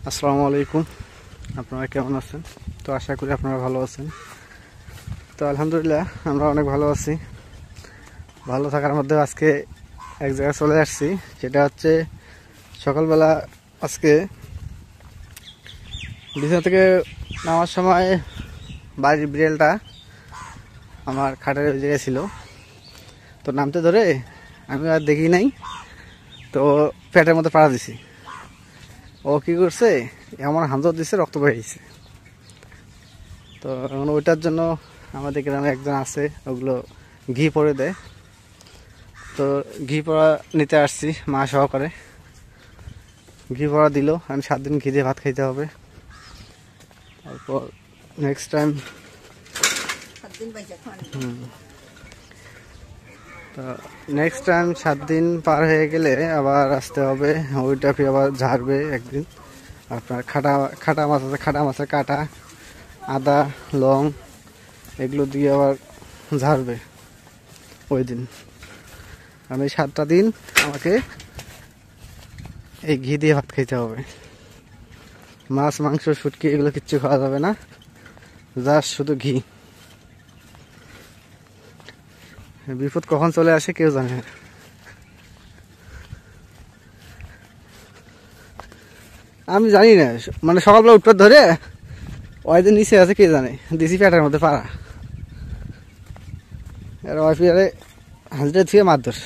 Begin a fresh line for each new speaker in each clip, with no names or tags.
আসসালামু আলাইকুম। আপনারা কেমন আছেন? তো আশা করি আপনারা ভালো আছেন। তো আলহামদুলিল্লাহ আমরা অনেক ভালো আছি। ভালো থাকার মধ্যে আজকে এক জায়গায় চলে আসছি, সেটা হচ্ছে সকালবেলা আজকে বিছানা থেকে নামার সময় বাড়ির বিড়ালটা আমার খাটের ওই জায়গায় ছিল। তো নামতে ধরে আমি আর দেখি নাই, তো পেটের মধ্যে পাড়া দিছি। ও কি করছে, এমন হামজত দিছে, রক্ত বেরিয়েছে। তো এখন ওইটার জন্য আমাদের গ্রামে একজন আছে, ওগুলো ঘি পরে দেয়। তো ঘি পড়া নিতে আসছি মা সহকারে। ঘি পড়া দিল, আমি 7 দিন ঘি দিয়ে ভাত খাইতে হবে। তারপর নেক্সট টাইম তো নেক্সট টাইম 7 দিন পার হয়ে গেলে আবার আসতে হবে। ওইটা ফির আবার ঝাড়বে একদিন। আপনার খাটা মাছ আছে, খাটা মাছের কাটা, আদা, লং এগুলো দিয়ে আবার ঝাড়বে ওই দিন। আমি 7টা দিন আমাকে এই ঘি দিয়ে ভাত খাইতে হবে। মাছ, মাংস, শুটকি এগুলো কিচ্ছু খাওয়া যাবে না, জাস্ট শুধু ঘি। বিপদ কখন চলে আসে কেউ জানে না। আমি জানি না, মানে সকালবেলা উঠতে ধরে ওইদিন নিচে আছে কে জানে, দিছি পেটের মধ্যে পাড়া। আর ওয়াইফারে হাজরা থুয়ে মারধর।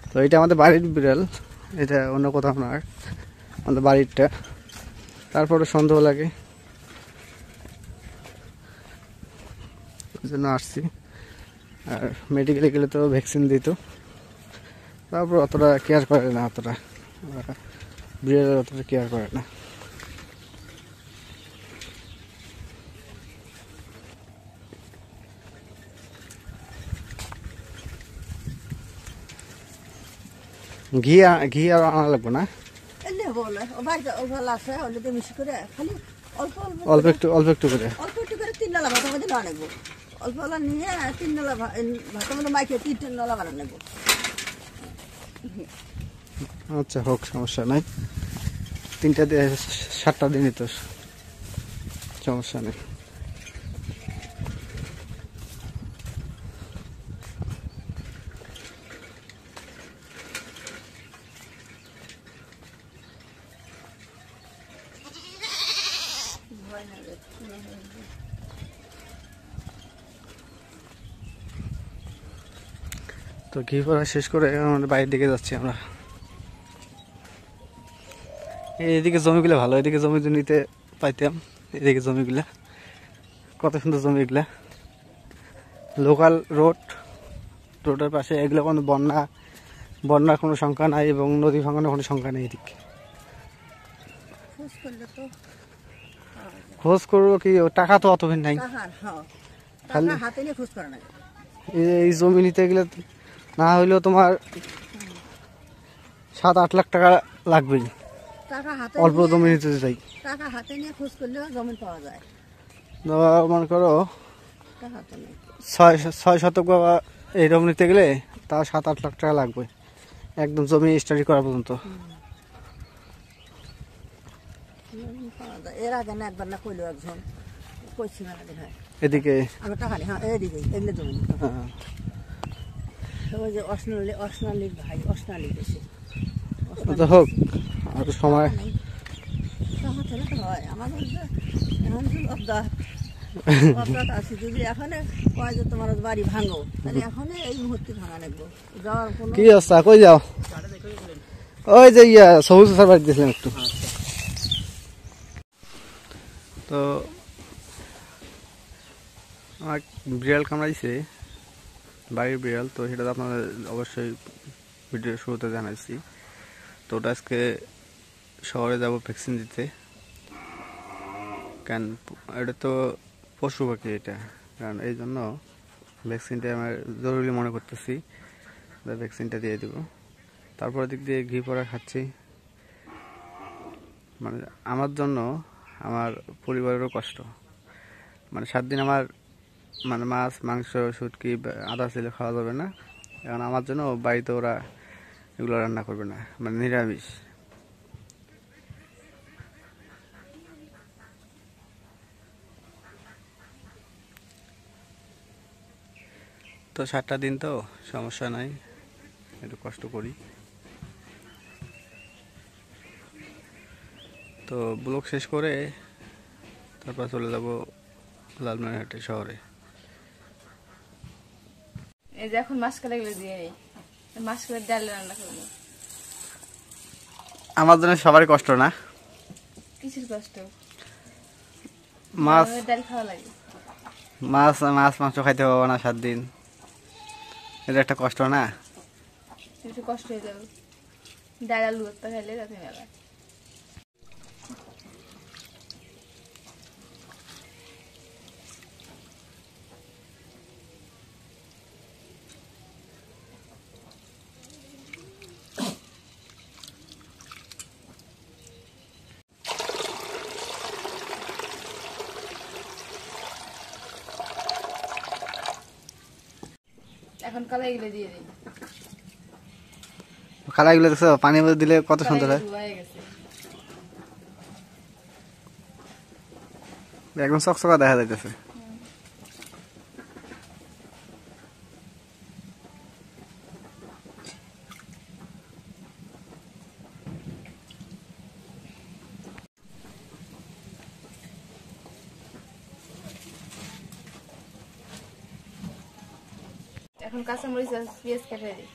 তো এটা আমাদের বাড়ির বিড়াল, এটা অন্য কোথাও না, আমাদের বাড়িরটা। তারপরে সন্দেহ লাগে, ওই জন্য আসছি। আর মেডিকেলে গেলে তো ভ্যাকসিন দিত, তারপর অতটা কেয়ার করে না, অতটা বিড়ালের অতটা কেয়ার করে না। ঘি আর আনা লাগবো না, অল্প একটু করে।
তিন নলা ভাতের মধ্যে না নেবো, অল্প নিয়ে 3 নলা ভাতের মধ্যে মাইকে 3 নলা বানা নেবো।
আচ্ছা হোক, সমস্যা নাই। 3টা দিয়ে 7টা দিনই তো সমস্যা নেই। তো ঘি পড়া শেষ করে আমাদের বাইরের দিকে যাচ্ছি আমরা। এইদিকে জমিগুলো ভালো, এদিকে জমি নিতে পাইতাম। এদিকে জমিগুলা কত সুন্দর জমি, এগুলা লোকাল রোডের পাশে। এগুলো কোনো বন্যার কোনো সংখ্যা নাই, এবং নদী ভাঙানোর কোনো সংখ্যা নেই। এদিকে খোঁজ করবো কি, টাকা তো অত নাই। খালি এই জমি নিতে গেলে না হইলেও তোমার 7-8 লাখ টাকা লাগবেই, অল্প জমি নিতে চাই।
টাকা হাতে নিয়ে খোঁজ করলেও জমি পাওয়া যায়।
মনে করো 6 শতক বা এইরকম নিতে গেলে তাও 7-8 লাখ টাকা লাগবে, একদম জমি স্টাডি করা পর্যন্ত।
এর আগে না একবার না কইলো একজন, কইছি না
এদিকে
আমার টাকা নেই। হ্যাঁ, এদিকে এগুলো জমি। ওই যে অসনালির ভাই, অসনালি বেশি
হোক, আর সময়
হয় আমাদের আছে। যদি এখানে কয় যে তোমার বাড়ি ভাঙো, তাহলে এখন এই মুহূর্তে ভাঙা নেবো। যাওয়ার কোনো
কি অবস্থা, কই যাও? ওই যে সবুজ স্যার বাড়ি দিয়েছিলাম একটু। তো আমার বিড়াল কামড়াইছে, বাড়ির বিড়াল। তো সেটা তো আপনাদের অবশ্যই ভিডিওর শুরুতে জানাইছি। তো ওটা আজকে শহরে যাব ভ্যাকসিন দিতে। কারণ এটা তো পশু পাখি, এটা কারণ এই জন্য ভ্যাকসিনটা আমার জরুরি মনে করতেছি, ভ্যাকসিনটা দিয়ে দিব। তারপর দিক দিয়ে ঘি পড়া খাচ্ছি, মানে আমার জন্য, আমার পরিবারেরও কষ্ট। মানে 7 দিন আমার মানে মাছ, মাংস, শুটকি, আদা ছিল খাওয়া যাবে না। এখন আমার জন্য বাড়িতে ওরা এগুলো রান্না করবে না, মানে নিরামিষ। তো 7টা দিন তো সমস্যা নাই, একটু কষ্ট করি। তো ব্লগ শেষ করে তারপর চলে যাব লালমনিরহাটে শহরে।
এই যে এখন মাসকালা গুলো দিয়ে নেই, মাসকালের ডাল রান্না করবো।
আমার জন্য সবারই কষ্ট না?
কিসের কষ্ট?
মাছ
ডাল খাওয়া লাগে।
মাছ মাংস খাইতে পারবো না 7 দিন, এটা একটা কষ্ট না?
একটু কষ্ট হয়ে যাবে, ডাল আলু ভর্তা খাইলে যাতে মেলা। এখন কালাই গুলো দিয়ে দিই।
খালাইগুলো দেখছো পানির মধ্যে দিলে কত সুন্দর হয়,
হয়ে গেছে।
একদম চকচকা দেখা যাইতেছে।
এখন কাঁচামরিচ আর পেঁয়াজ কেটে দিই।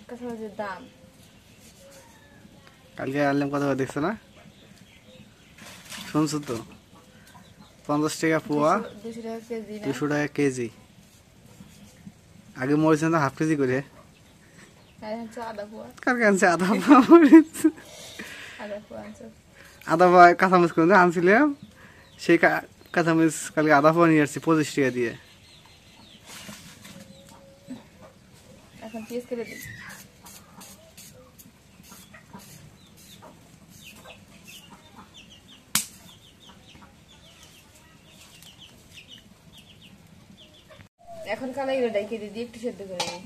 কাঁচামরিচের দাম
কালকে আনলাম কত করে দেখছো না? শুনছো তো, 50 টাকা পোয়া,
200 টাকা কেজি না?
200 টাকা কেজি। আগে মরিচ তো হাফ কেজি করে,
আর হচ্ছে আদা পোয়া।
কার কাছে আধা পোয়া মরিচ,
আদা পোয়া আনছো।
আধা পোয়া কাঁচামরিচ করে আনছিলাম, সেই কাঁচামরিচ কালকে আধা পোয়া নিয়ে আসছি 25 টাকা দিয়ে।
এখন পেঁয়াজ কেটে দিই। এখন কালাইগুলো ডাইকে দিই, একটু সেদ্ধ করে নিই।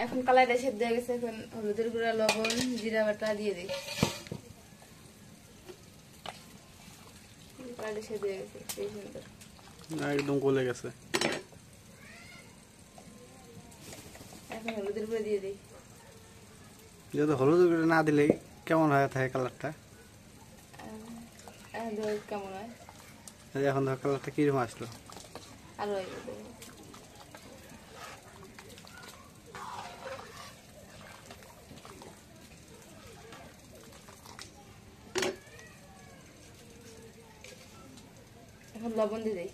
এখন কালাইটা সেদ্ধ হয়ে গেছে, এখন হলুদের গুঁড়া, লবণ, জিরা বাটা দিয়ে দিই। কালাইটা সেদ্ধ হয়ে গেছে, সেই সুন্দর।
একদম গলে গেছে।
এখন হলুদের গুঁড়া দিয়ে দিই।
যেহেতু হলুদ গুঁড়ো না দিলেই কেমন হয়ে থাকে কালারটা?
এখন ধর কেমন হয়,
এখন ধর কালারটা কিরকম আসলো?
আরো হয়ে গেছে। এখন লবণ দিয়ে দিই।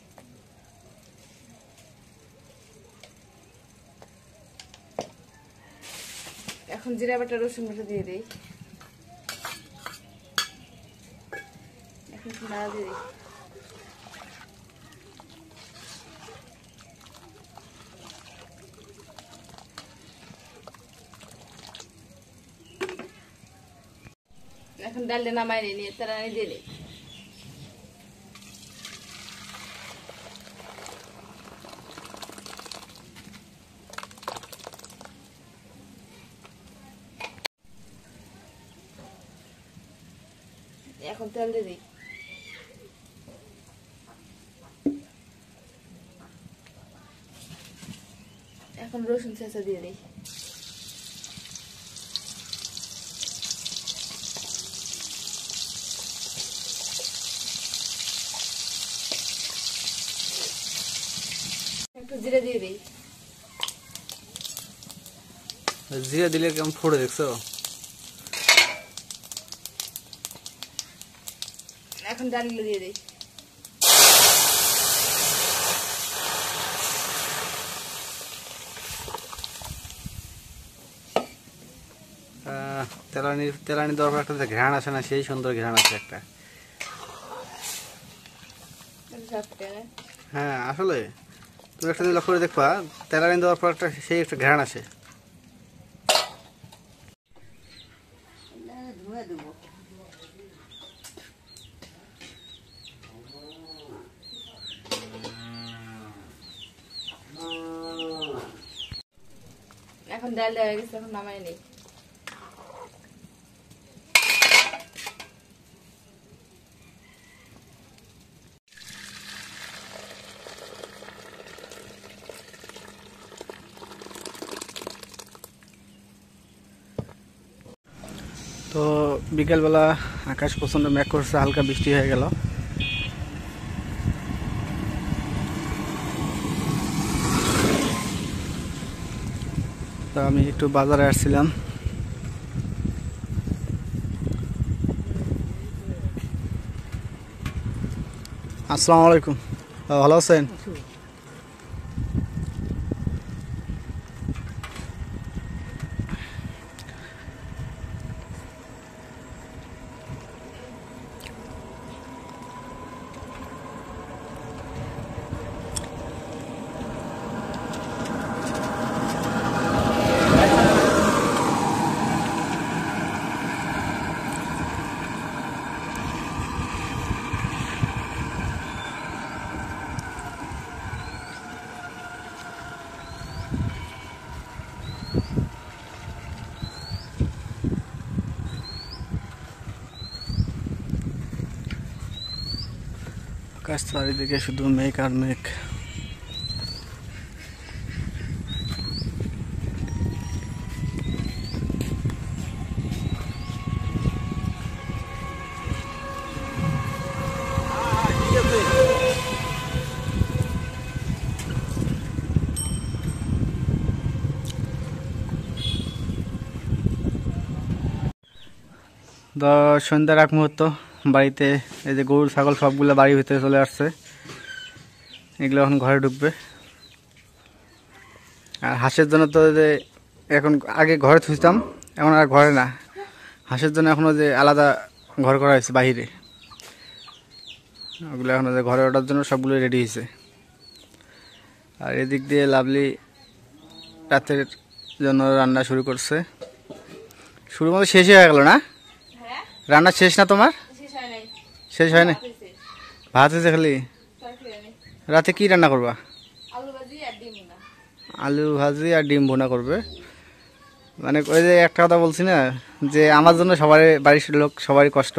এখন জিরা বাটা, রসুন বাটা দিয়ে দিই। এখন নাড়া দিয়ে দিই। এখন ডালটা নামাই নিয়ে তারা দিয়ে দিই। এখন তেল দিয়ে দিই। এখন রসুন ছেঁচা দিয়ে দিই। একটু জিরে দিয়ে দিই।
জিরা দিলে কেমন ফোড়ে দেখছো?
এখন ডালগুলো দিয়ে দিই।
তেলানি দেওয়ার পর একটা ঘ্রাণ আসে না, সেই সুন্দর ঘ্রাণ আছে একটা। হ্যাঁ আসলে তুমি একটা লক্ষ্য করে দেখবা, তেলানি দেওয়ার পর একটা সেই একটা ঘ্রাণ আসে।
ধুয়ে দেবো।
এখন ডাল দেওয়া হয়ে গেছে, এখন নামাই নেই।
তো বিকেলবেলা আকাশ প্রচন্ড মেঘ করছে, হালকা বৃষ্টি হয়ে গেল। তো আমি একটু বাজারে আসছিলাম। আসসালামু আলাইকুম, ভালো আছেন? আকাশ চারিদিকে শুধু মেঘ আর মেঘ। তো সন্ধ্যার এক মুহূর্ত বাড়িতে এই যে গরু ছাগল সবগুলো বাড়ির ভিতরে চলে আসছে, এগুলো এখন ঘরে ঢুকবে। আর হাঁসের জন্য তো যে এখন আগে ঘরে থুইতাম, এখন আর ঘরে না, হাঁসের জন্য এখনও যে আলাদা ঘর করা হয়েছে বাহিরে, ওগুলো এখন যে ঘরে ওঠার জন্য সবগুলো রেডি হয়েছে। আর এদিক দিয়ে লাভলি রাতের জন্য রান্না শুরু করছে, শুরু মতো শেষই হয়ে গেল না? রান্না শেষ না তোমার? শেষ হয় না? ভাত হয়েছে খালি? রাতে কি রান্না করবা? আলু ভাজি আর ডিম ভুনা করবে। মানে ওই যে একটা কথা বলছি না, যে আমার জন্য সবারই, বাড়ির লোক সবারই কষ্ট,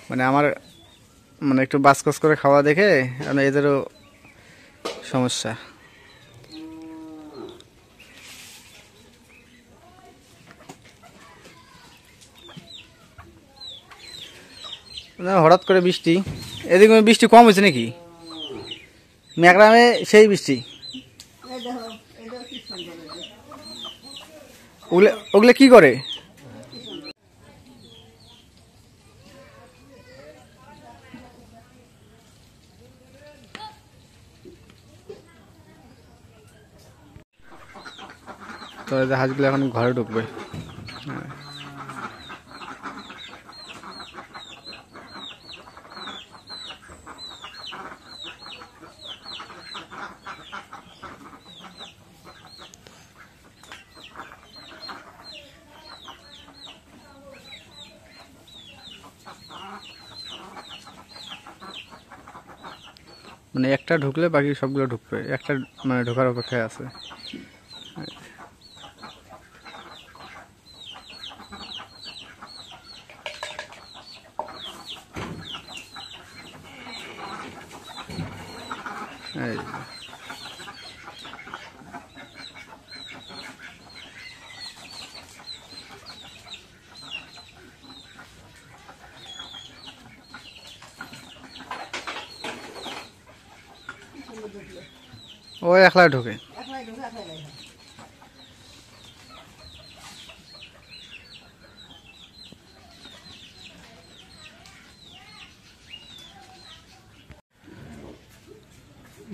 মানে আমার মানে একটু বাসকস করে খাওয়া দেখে এদেরও সমস্যা। হঠাৎ করে বৃষ্টি, এদিকে বৃষ্টি কম হয়েছে নাকি? মেঘরামে সেই বৃষ্টি। ওগুলো কি করে? তো হাঁসগুলো এখন ঘরে ঢুকবে। মানে একটা ঢুকলে বাকি সবগুলো ঢুকবে, একটা মানে ঢোকার অপেক্ষায় আছে। এই ও একলা ঢোকে।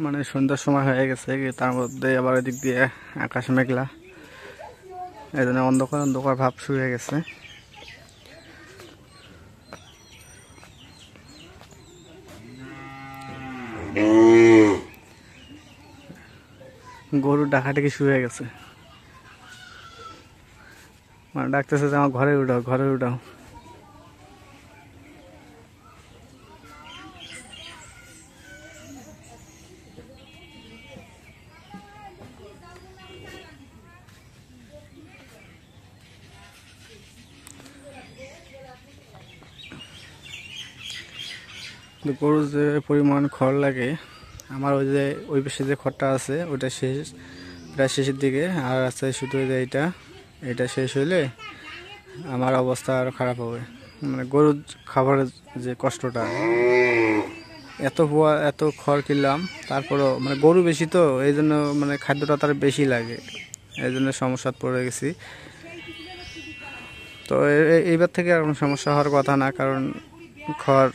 মানে সন্ধ্যার সময় হয়ে গেছে, তার মধ্যে আবার এদিক দিয়ে আকাশ মেঘলা, এই জন্য অন্ধকার অন্ধকার ভাব শুরু হয়ে গেছে। গরুর ডাকাডাকি শুরু হয়ে গেছে, মানে ডাকতেছে যে আমার ঘরে উঠাও, ঘরে উঠাও। তো গরুর যে পরিমাণ খড় লাগে, আমার ওই পাশে যে খড়টা আছে ওটা শেষ, প্রায় শেষের দিকে, আর আছে শুধু যে এটা শেষ হইলে আমার অবস্থা আরও খারাপ হবে। মানে গরুর খাবারের যে কষ্টটা, এত খড় কিনলাম, তারপরও মানে গরু বেশি তো এই জন্য মানে খাদ্যটা তার বেশি লাগে, এই জন্য সমস্যা পড়ে গেছি। তো এইবার থেকে আর কোনো সমস্যা হওয়ার কথা না, কারণ খড়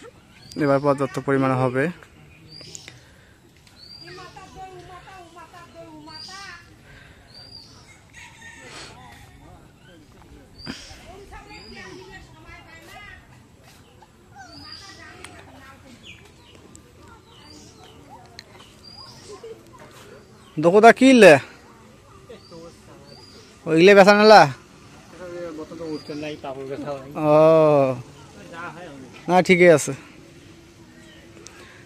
এবার পর্যাপ্ত পরিমাণে হবে। দোকোদা কিনলে ওইগুলো বেচা নালা? ও না, ঠিকই আছে।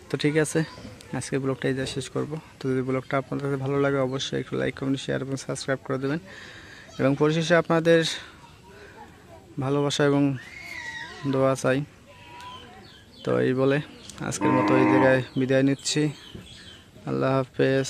তো ঠিক আছে, আজকে ব্লগটা এই যা শেষ করব। তো যদি ব্লগটা আপনাদের কাছে ভালো লাগে অবশ্যই একটু লাইক, কমেন্ট, শেয়ার এবং সাবস্ক্রাইব করে দেবেন। এবং পরিশেষে আপনাদের ভালোবাসা এবং দোয়া চাই। তো এই বলে আজকের মতো এই জায়গায় বিদায় নিচ্ছি। আল্লাহ হাফেজ।